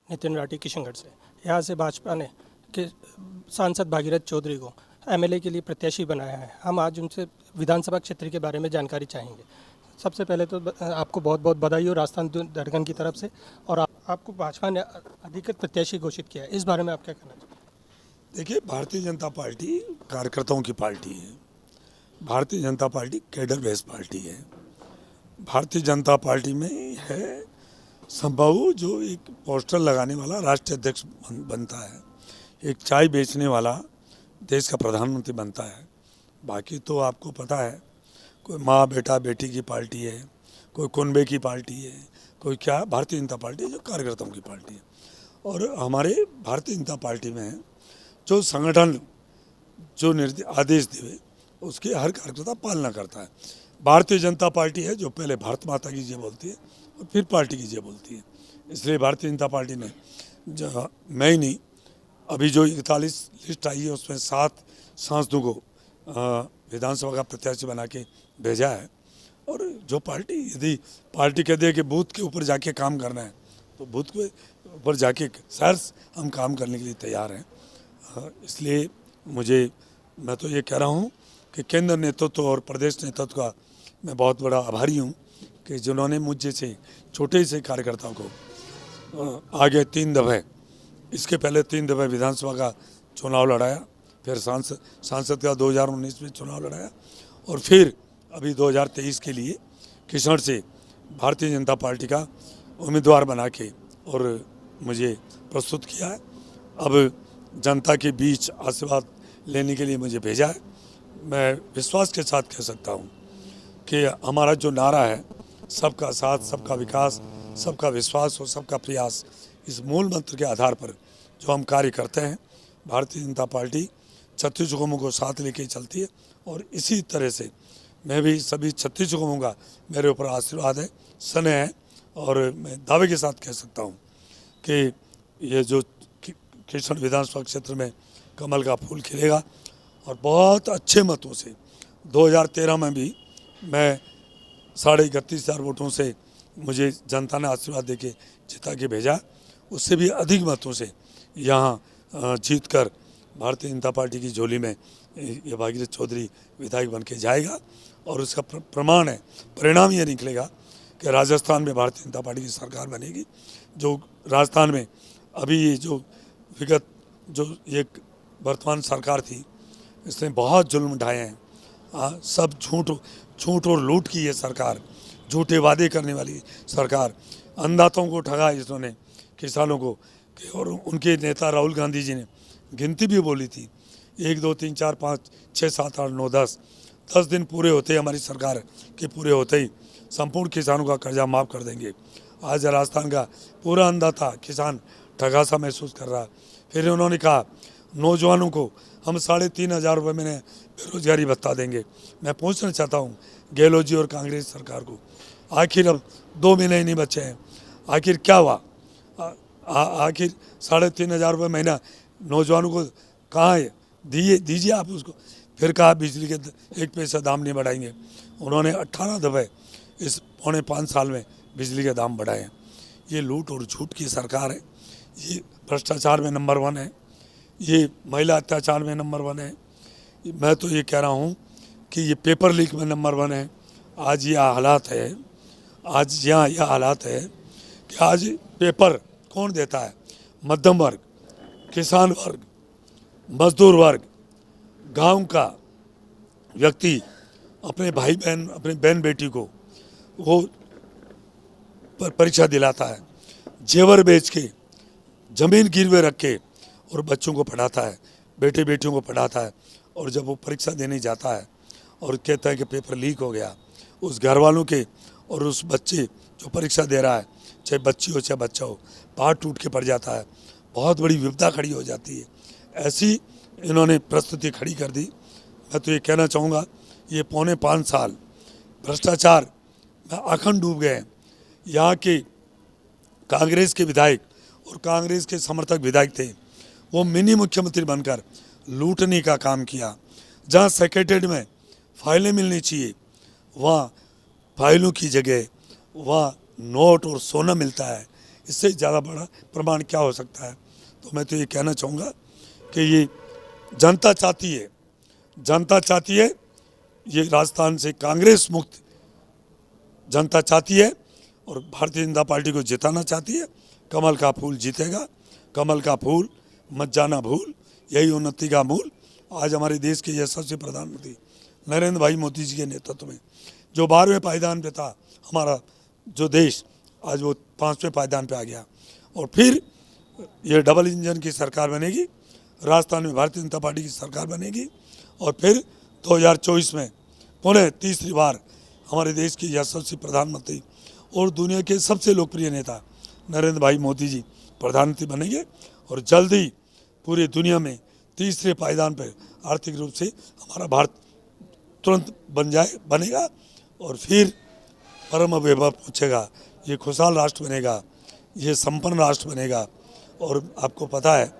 नितिन राठी किशनगढ़ से। यहाँ से भाजपा ने कि सांसद भागीरथ चौधरी को एमएलए के लिए प्रत्याशी बनाया है। हम आज उनसे विधानसभा क्षेत्र के बारे में जानकारी चाहेंगे। सबसे पहले तो आपको बहुत बहुत बधाई हो राजस्थान धड़कन की तरफ से, और आपको भाजपा ने अधिकृत प्रत्याशी घोषित किया है, इस बारे में आप क्या कहना चाहिए? देखिए, भारतीय जनता पार्टी कार्यकर्ताओं की पार्टी है। Bharatiya Janata party cadre base party है। भारतीय जनता पार्टी में है संभव जो एक पोस्टर लगाने वाला राष्ट्रीय अध्यक्ष बनता है, एक चाय बेचने वाला देश का प्रधानमंत्री बनता है। बाकी तो आपको पता है, कोई माँ बेटा बेटी की पार्टी है, कोई कुनबे की पार्टी है, कोई क्या। भारतीय जनता पार्टी जो कार्यकर्ताओं की पार्टी है। और हमारे भारतीय जनता पार्टी में जो संगठन जो आदेश देवे उसकी हर कार्यकर्ता पालना करता है। भारतीय जनता पार्टी है जो पहले भारत माता की जय बोलती है और फिर पार्टी की जय बोलती है। इसलिए भारतीय जनता पार्टी ने जो मैं ही नहीं, अभी जो 41 लिस्ट आई है उसमें 7 सांसदों को विधानसभा का प्रत्याशी बना के भेजा है। और जो पार्टी यदि पार्टी कह दे कि बूथ के ऊपर जाके काम करना है तो बूथ के ऊपर जाके सर हम काम करने के लिए तैयार हैं। इसलिए मैं तो ये कह रहा हूँ कि केंद्र नेतृत्व और प्रदेश नेतृत्व का मैं बहुत बड़ा आभारी हूँ कि जिन्होंने मुझ जैसे छोटे से कार्यकर्ताओं को आगे 3 दफ़े, इसके पहले 3 दफ़े विधानसभा का चुनाव लड़ाया, फिर सांसद का 2019 में चुनाव लड़ाया और फिर अभी 2023 के लिए किशनगढ़ से भारतीय जनता पार्टी का उम्मीदवार बना के और मुझे प्रस्तुत किया है। अब जनता के बीच आशीर्वाद लेने के लिए मुझे भेजा है। मैं विश्वास के साथ कह सकता हूँ कि हमारा जो नारा है, सबका साथ, सबका विकास, सबका विश्वास और सबका प्रयास, इस मूल मंत्र के आधार पर जो हम कार्य करते हैं, भारतीय जनता पार्टी 36 कौमों को साथ लेके चलती है। और इसी तरह से मैं भी सभी 36 कौमों का मेरे ऊपर आशीर्वाद है, स्नेह है। और मैं दावे के साथ कह सकता हूँ कि ये जो किशनगढ़ विधानसभा क्षेत्र में कमल का फूल खिलेगा और बहुत अच्छे मतों से 2013 में भी मैं 31,500 वोटों से मुझे जनता ने आशीर्वाद देके जिता के भेजा, उससे भी अधिक मतों से यहाँ जीत कर भारतीय जनता पार्टी की झोली में ये भागीरथ चौधरी विधायक बन के जाएगा। और उसका प्रमाण है, परिणाम ये निकलेगा कि राजस्थान में भारतीय जनता पार्टी की सरकार बनेगी। जो राजस्थान में अभी ये जो विगत जो एक वर्तमान सरकार थी, इसने बहुत जुल्म ढाए हैं। सब झूठ और लूट की ये सरकार, झूठे वादे करने वाली सरकार, अन्नदाताओं को ठगा इन्होंने, किसानों को। और उनके नेता राहुल गांधी जी ने गिनती भी बोली थी, 1 2 3 4 5 6 7 8 9 10 दिन पूरे होते ही, हमारी सरकार के पूरे होते ही संपूर्ण किसानों का कर्जा माफ़ कर देंगे। आज राजस्थान का पूरा अन्नदाता किसान ठगा सा महसूस कर रहा है। फिर उन्होंने कहा नौजवानों को हम 3,500 रुपये महीने बेरोजगारी भत्ता देंगे। मैं पूछना चाहता हूँ गहलोत जी और कांग्रेस सरकार को, आखिर अब 2 महीने ही नहीं बचे हैं, आखिर क्या हुआ? आखिर 3,500 रुपये महीना नौजवानों को कहाँ है? दीजिए आप उसको। फिर कहा बिजली के 1 पैसा दाम नहीं बढ़ाएंगे। उन्होंने 18 दफ़े इस 4.5 साल में बिजली के दाम बढ़ाए हैं। ये लूट और झूठ की सरकार है। ये भ्रष्टाचार में नंबर 1 है, ये महिला अत्याचार में नंबर 1 है। मैं तो ये कह रहा हूँ कि ये पेपर लीक में नंबर 1 है। आज यह हालात है, आज यहाँ यह हालात है कि आज पेपर कौन देता है? मध्यम वर्ग, किसान वर्ग, मजदूर वर्ग, गांव का व्यक्ति अपने भाई बहन, अपने बहन बेटी को वो परीक्षा दिलाता है, जेवर बेच के, ज़मीन गिरवे रख के और बच्चों को पढ़ाता है, बेटे बेटियों को पढ़ाता है। और जब वो परीक्षा देने जाता है और कहता है कि पेपर लीक हो गया, उस घर वालों के और उस बच्चे जो परीक्षा दे रहा है, चाहे बच्ची हो चाहे बच्चा हो, पार टूट के पड़ जाता है। बहुत बड़ी विपदा खड़ी हो जाती है। ऐसी इन्होंने प्रस्तुति खड़ी कर दी। मैं तो ये कहना चाहूँगा, ये 4.5 साल भ्रष्टाचार में अखंड डूब गए हैं। यहाँ के कांग्रेस के विधायक और कांग्रेस के समर्थक विधायक थे, वो मिनी मुख्यमंत्री बनकर लूटने का काम किया। जहाँ सेक्रेटरीट में फाइलें मिलनी चाहिए, वहाँ फाइलों की जगह वहाँ नोट और सोना मिलता है। इससे ज़्यादा बड़ा प्रमाण क्या हो सकता है। तो मैं तो ये कहना चाहूँगा कि ये जनता चाहती है, जनता चाहती है, ये राजस्थान से कांग्रेस मुक्त जनता चाहती है और भारतीय जनता पार्टी को जिताना चाहती है। कमल का फूल जीतेगा, कमल का फूल मत जाना भूल, यही उन्नति का मूल। आज हमारे देश के यशस्वी प्रधानमंत्री नरेंद्र भाई मोदी जी के नेतृत्व में जो 12वें पायदान पे था हमारा जो देश, आज वो 5वें पायदान पे आ गया। और फिर ये डबल इंजन की सरकार बनेगी, राजस्थान में भारतीय जनता पार्टी की सरकार बनेगी और फिर 2024 में पुनः तीसरी बार हमारे देश के यशस्वी प्रधानमंत्री और दुनिया के सबसे लोकप्रिय नेता नरेंद्र भाई मोदी जी प्रधानमंत्री बनेंगे और जल्द ही पूरी दुनिया में तीसरे पायदान पर आर्थिक रूप से हमारा भारत तुरंत बनेगा और फिर परम वैभव पहुँचेगा। ये खुशहाल राष्ट्र बनेगा, ये संपन्न राष्ट्र बनेगा। और आपको पता है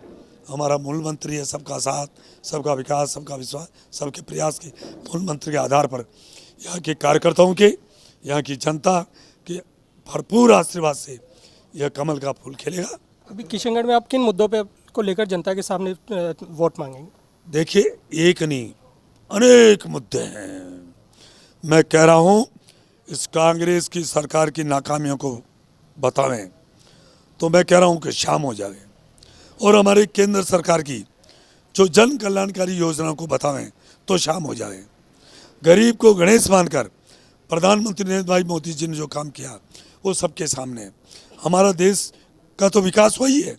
हमारा मूल मंत्री है सबका साथ, सबका विकास, सबका विश्वास, सबके प्रयास के मूल मंत्र के आधार पर यहाँ के कार्यकर्ताओं के, यहाँ की जनता के भरपूर आशीर्वाद से यह कमल का फूल खिलेगा। अभी किशनगढ़ में आप किन मुद्दों पे को लेकर जनता के सामने वोट मांगेंगे? देखिए, एक नहीं अनेक मुद्दे हैं। मैं कह रहा हूँ इस कांग्रेस की सरकार की नाकामियों को बतावें तो मैं कह रहा हूँ कि शाम हो जाए और हमारे केंद्र सरकार की जो जन कल्याणकारी योजनाओं को बतावें तो शाम हो जाए। गरीब को गणेश मानकर प्रधानमंत्री नरेंद्र भाई मोदी जी ने जो काम किया वो सबके सामने है। हमारा देश का तो विकास वही है।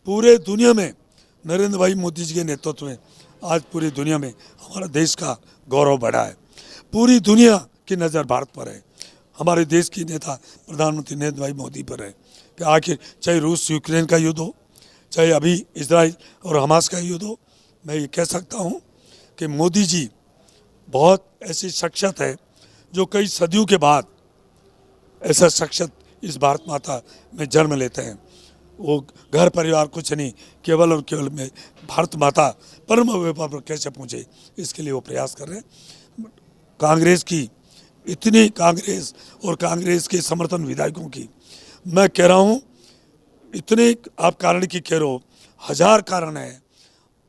पूरे दुनिया में नरेंद्र भाई मोदी जी के नेतृत्व में आज पूरी दुनिया में हमारा देश का गौरव बढ़ा है। पूरी दुनिया की नज़र भारत पर है, हमारे देश की नेता प्रधानमंत्री नरेंद्र भाई मोदी पर है कि आखिर चाहे रूस यूक्रेन का युद्ध हो, चाहे अभी इजराइल और हमास का युद्ध हो, मैं ये कह सकता हूँ कि मोदी जी बहुत ऐसी शख्सियत है जो कई सदियों के बाद ऐसा शख्सियत इस भारत माता में जन्म लेते हैं। वो घर परिवार कुछ नहीं, केवल और केवल में भारत माता परम वैभव पर कैसे पहुँचे इसके लिए वो प्रयास कर रहे हैं। कांग्रेस की इतनी कांग्रेस और कांग्रेस के समर्थन विधायकों की मैं कह रहा हूँ इतने आप कारण की कह रहे हो, हजार कारण है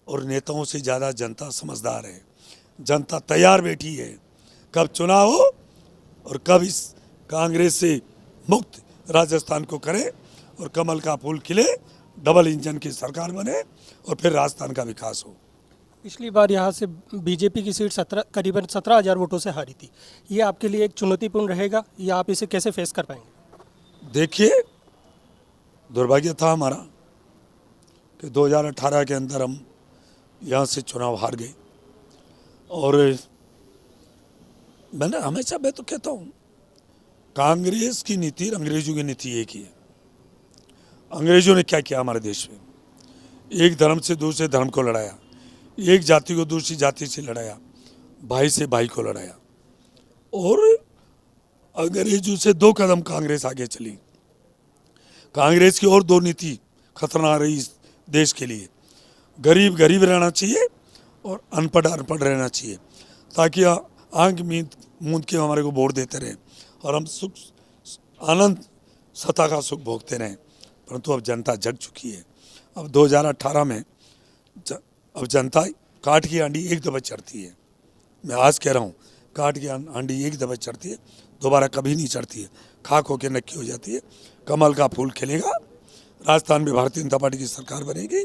और नेताओं से ज़्यादा जनता समझदार है। जनता तैयार बैठी है, कब चुनाव हो और कब इस कांग्रेस से मुक्त राजस्थान को करे और कमल का फूल खिले, डबल इंजन की सरकार बने और फिर राजस्थान का विकास हो। पिछली बार यहाँ से बीजेपी की सीट करीबन 17,000 वोटों से हारी थी। ये आपके लिए एक चुनौतीपूर्ण रहेगा या आप इसे कैसे फेस कर पाएंगे? देखिए, दुर्भाग्य था हमारा कि 2018 के अंदर हम यहाँ से चुनाव हार गए और मैं तो कहता हूँ कांग्रेस की नीति अंग्रेजों की नीति एक ही है। अंग्रेजों ने क्या किया हमारे देश में, एक धर्म से दूसरे धर्म को लड़ाया, एक जाति को दूसरी जाति से लड़ाया, भाई से भाई को लड़ाया और अंग्रेजों से 2 कदम कांग्रेस आगे चली। कांग्रेस की और 2 नीति खतरनाक रही इस देश के लिए। गरीब गरीब रहना चाहिए और अनपढ़ अनपढ़ रहना चाहिए ताकि आंख मूंद के हमारे को वोट देते रहे और हम सुख आनंद सत्ता का सुख भोगते रहें। परंतु अब जनता जग चुकी है। अब 2018 में अब जनता काट की आंडी एक दफा चढ़ती है। मैं आज कह रहा हूँ काट की आंडी एक दफा चढ़ती है, दोबारा कभी नहीं चढ़ती है, खाक होकर नक्की हो जाती है। कमल का फूल खिलेगा, राजस्थान में भारतीय जनता पार्टी की सरकार बनेगी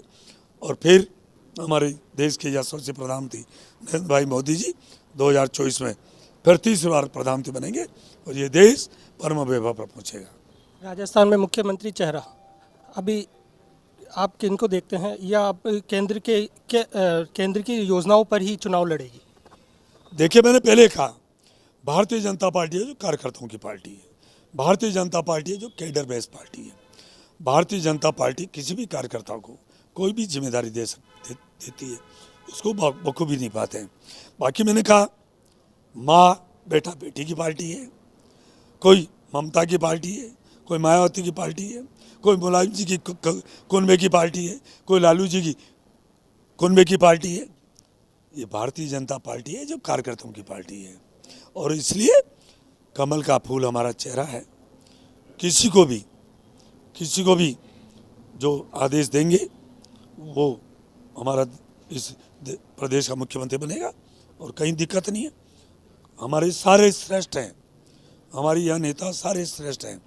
और फिर हमारे देश के यशस्वी प्रधानमंत्री नरेंद्र भाई मोदी जी 2024 में फिर तीसरी बार प्रधानमंत्री बनेंगे और ये देश परम वैभव पर पहुँचेगा। राजस्थान में मुख्यमंत्री चेहरा अभी आप किनको देखते हैं या आप केंद्र की योजनाओं पर ही चुनाव लड़ेगी? देखिए, मैंने पहले कहा भारतीय जनता पार्टी है जो कार्यकर्ताओं की पार्टी है, भारतीय जनता पार्टी है जो कैडर बेस्ड पार्टी है। भारतीय जनता पार्टी किसी भी कार्यकर्ता को कोई भी जिम्मेदारी देती है उसको बखूबी नहीं पाते हैं। बाकी मैंने कहा माँ बेटा बेटी की पार्टी है, कोई ममता की पार्टी है, कोई मायावती की पार्टी है, कोई मुलायम जी की कुनबे की पार्टी है, कोई लालू जी की कुनबे की पार्टी है। ये भारतीय जनता पार्टी है जो कार्यकर्ताओं की पार्टी है, और इसलिए कमल का फूल हमारा चेहरा है। किसी को भी जो आदेश देंगे वो हमारा इस प्रदेश का मुख्यमंत्री बनेगा, और कहीं दिक्कत नहीं है। हमारे सारे श्रेष्ठ हैं, हमारी यह नेता सारे श्रेष्ठ हैं।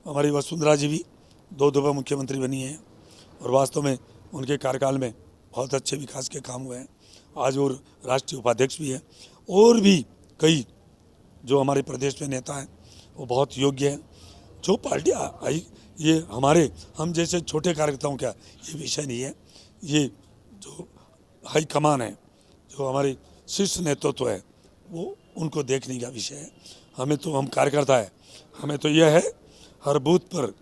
हमारी वसुंधरा जी भी 2 दफा मुख्यमंत्री बनी हैं, और वास्तव में उनके कार्यकाल में बहुत अच्छे विकास के काम हुए हैं। आज वो राष्ट्रीय उपाध्यक्ष भी हैं, और भी कई जो हमारे प्रदेश में नेता हैं वो बहुत योग्य हैं। जो पार्टी आई, ये हम जैसे छोटे कार्यकर्ताओं का ये विषय नहीं है। ये जो हाई कमान है, जो हमारे शीर्ष नेतृत्व है, वो उनको देखने का विषय है। हम कार्यकर्ता है, हमें तो यह है हर बूथ पर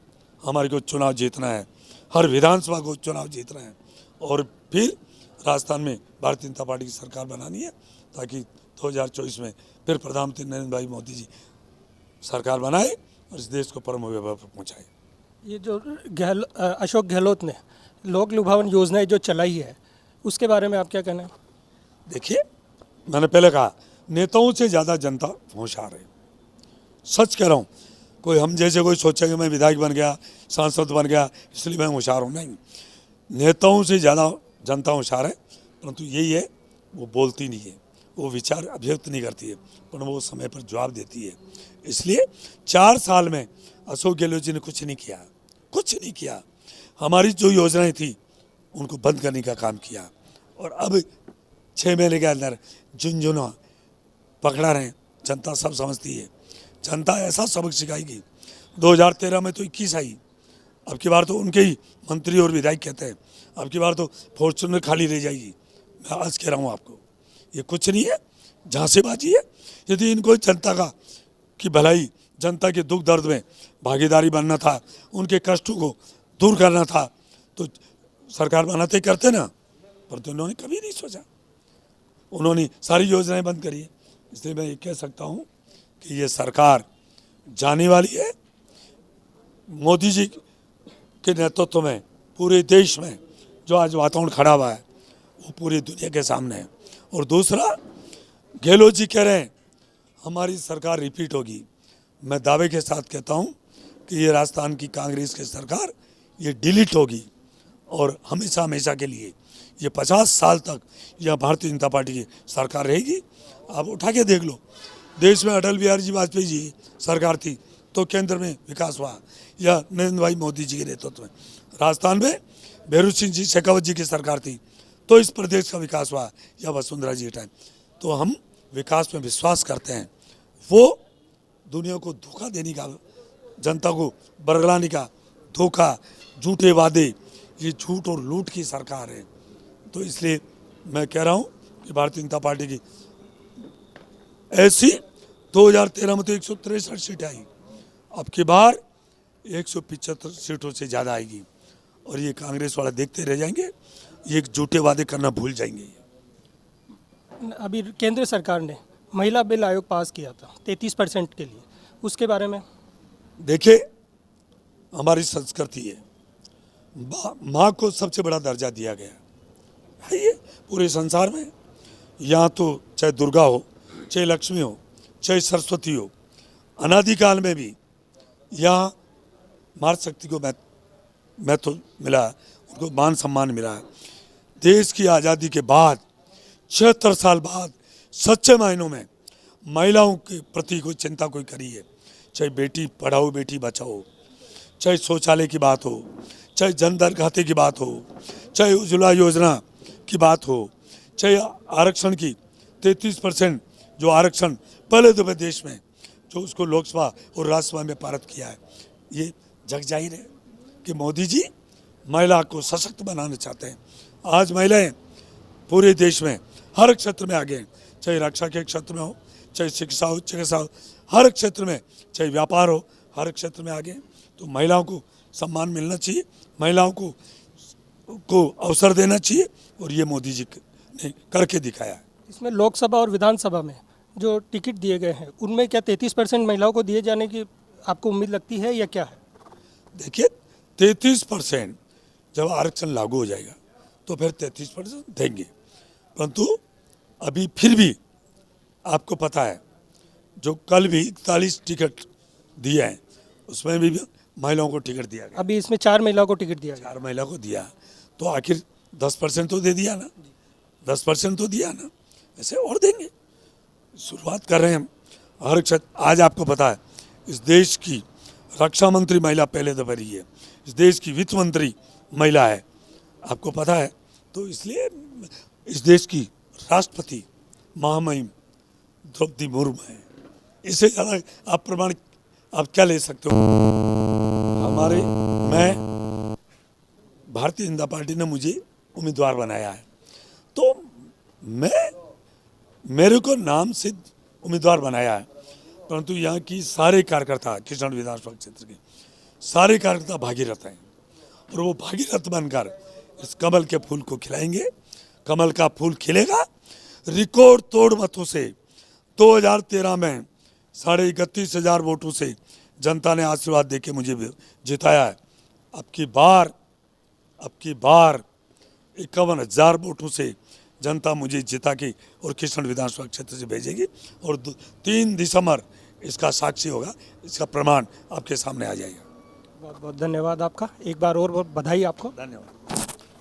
हमारे को चुनाव जीतना है, हर विधानसभा को चुनाव जीतना है, और फिर राजस्थान में भारतीय जनता पार्टी की सरकार बनानी है, ताकि 2024 में फिर प्रधानमंत्री नरेंद्र भाई मोदी जी सरकार बनाए और इस देश को परम वैभव पर पहुँचाए। ये जो अशोक गहलोत ने लोक लुभावन योजनाएं जो चलाई है, उसके बारे में आप क्या कहना है? देखिए, मैंने पहले कहा नेताओं से ज़्यादा जनता होशियार है। सच कह रहा हूँ, हम जैसे कोई सोचेंगे मैं विधायक बन गया, सांसद बन गया, इसलिए मैं होशियार हूँ, नहीं। नेताओं से ज़्यादा जनता होशियार है, परंतु यही है वो बोलती नहीं है, वो विचार अभिव्यक्त नहीं करती है, पर वो समय पर जवाब देती है। इसलिए 4 साल में अशोक गहलोत जी ने कुछ नहीं किया। हमारी जो योजनाएं थी उनको बंद करने का काम किया, और अब 6 महीने के अंदर झुनझुना पकड़ा रहे। जनता सब समझती है, जनता ऐसा सबक सिखाएगी। 2013 में तो 21 आई, अब की बार तो उनके ही मंत्री और विधायक कहते हैं अब की बार तो फॉर्चूनर खाली रह जाएगी। मैं आज कह रहा हूँ आपको, ये कुछ नहीं है, झांसेबाजी है। यदि इनको जनता की भलाई, जनता के दुख दर्द में भागीदारी बनना था, उनके कष्टों को दूर करना था, तो सरकार बनाते करते ना, पर तो उन्होंने कभी नहीं सोचा। उन्होंने सारी योजनाएं बंद करी है। इसलिए मैं ये कह सकता हूँ कि ये सरकार जाने वाली है। मोदी जी के नेतृत्व में पूरे देश में जो आज वातावरण खड़ा हुआ है वो पूरी दुनिया के सामने है। और दूसरा, गहलोत जी कह रहे हैं हमारी सरकार रिपीट होगी। मैं दावे के साथ कहता हूँ कि ये राजस्थान की कांग्रेस की सरकार ये डिलीट होगी, और हमेशा के लिए ये 50 साल तक यह भारतीय जनता पार्टी की सरकार रहेगी। आप उठा के देख लो, देश में अटल बिहारी जी वाजपेयी जी सरकार थी तो केंद्र में विकास हुआ, या नरेंद्र भाई मोदी जी के नेतृत्व में। राजस्थान में भैरू सिंह जी शेखावत जी की सरकार थी तो इस प्रदेश का विकास हुआ, या वसुंधरा जी के टाइम। तो हम विकास में विश्वास करते हैं। वो दुनिया को धोखा देने का, जनता को बरगलाने का धोखा, झूठे वादे, ये झूठ और लूट की सरकार है। तो इसलिए मैं कह रहा हूँ कि भारतीय जनता पार्टी की ऐसी 2013 में तो 163 सीटें आई, अब की बार 175 सीटों से ज़्यादा आएगी, और ये कांग्रेस वाला देखते रह जाएंगे, ये झूठे वादे करना भूल जाएंगे। अभी केंद्र सरकार ने महिला बिल आयोग पास किया था 33% के लिए, उसके बारे में? देखिए, हमारी संस्कृति है, माँ को सबसे बड़ा दर्जा दिया गया है ये पूरे संसार में। यहाँ तो चाहे दुर्गा हो, चाहे लक्ष्मी हो, चाहे सरस्वती हो, अनादिकाल में भी यहाँ मातृ शक्ति को महत्व मिला, उनको मान सम्मान मिला है। देश की आज़ादी के बाद 76 साल बाद सच्चे मायनों में महिलाओं के प्रति कोई चिंता कोई करी है, चाहे बेटी पढ़ाओ बेटी बचाओ, चाहे शौचालय की बात हो, चाहे जनधन खाते की बात हो, चाहे उज्ज्वला योजना की बात हो, चाहे आरक्षण की 33% जो आरक्षण पहले दफे देश में जो उसको लोकसभा और राज्यसभा में पारित किया है। ये जग जाहिर है कि मोदी जी महिला को सशक्त बनाना चाहते हैं। आज महिलाएं पूरे देश में हर क्षेत्र में आगे हैं, चाहे रक्षा के क्षेत्र में हो, चाहे शिक्षा हो, चिकित्सा हो, हर क्षेत्र में, चाहे व्यापार हो, हर क्षेत्र में आगे हैं। तो महिलाओं को सम्मान मिलना चाहिए, महिलाओं को अवसर देना चाहिए, और ये मोदी जी ने करके दिखाया है। इसमें लोकसभा और विधानसभा में जो टिकट दिए गए हैं उनमें क्या 33% महिलाओं को दिए जाने की आपको उम्मीद लगती है या क्या है? देखिए, 33% जब आरक्षण लागू हो जाएगा तो फिर 33% देंगे, परंतु अभी फिर भी आपको पता है जो कल भी 41 टिकट दिए हैं उसमें भी महिलाओं को टिकट दिया गया, अभी इसमें 4 महिलाओं को टिकट दिया गया। 4 महिला को दिया, तो आखिर 10% तो दे दिया ना, 10% तो दिया ना, ऐसे और देंगे। शुरुआत कर रहे हैं हम हर क्षेत्र। आज आपको पता है इस देश की रक्षा मंत्री महिला पहले दफा रही है, इस देश की वित्त मंत्री महिला है, आपको पता है। तो इसलिए इस देश की राष्ट्रपति महामहिम द्रौपदी मुर्मू है, इससे ज़्यादा आप प्रमाण आप क्या ले सकते हो। मैं भारतीय जनता पार्टी ने मुझे उम्मीदवार बनाया है, तो मेरे को नाम से उम्मीदवार बनाया है, परंतु यहाँ की सारे कार्यकर्ता, किशनगढ़ विधानसभा क्षेत्र के सारे कार्यकर्ता भागीरथ हैं, और वो भागीरथ बनकर इस कमल के फूल को खिलाएंगे। कमल का फूल खिलेगा। रिकॉर्ड तोड़ मतों से 2013 में 31,500 वोटों से जनता ने आशीर्वाद देके मुझे जिताया है। अब की बार 51,000 वोटों से जनता मुझे जिता के और किशनगढ़ विधानसभा क्षेत्र से भेजेगी, और 3 दिसंबर इसका साक्षी होगा, इसका प्रमाण आपके सामने आ जाएगा। बहुत बहुत धन्यवाद आपका, एक बार और बहुत बधाई आपको। धन्यवाद।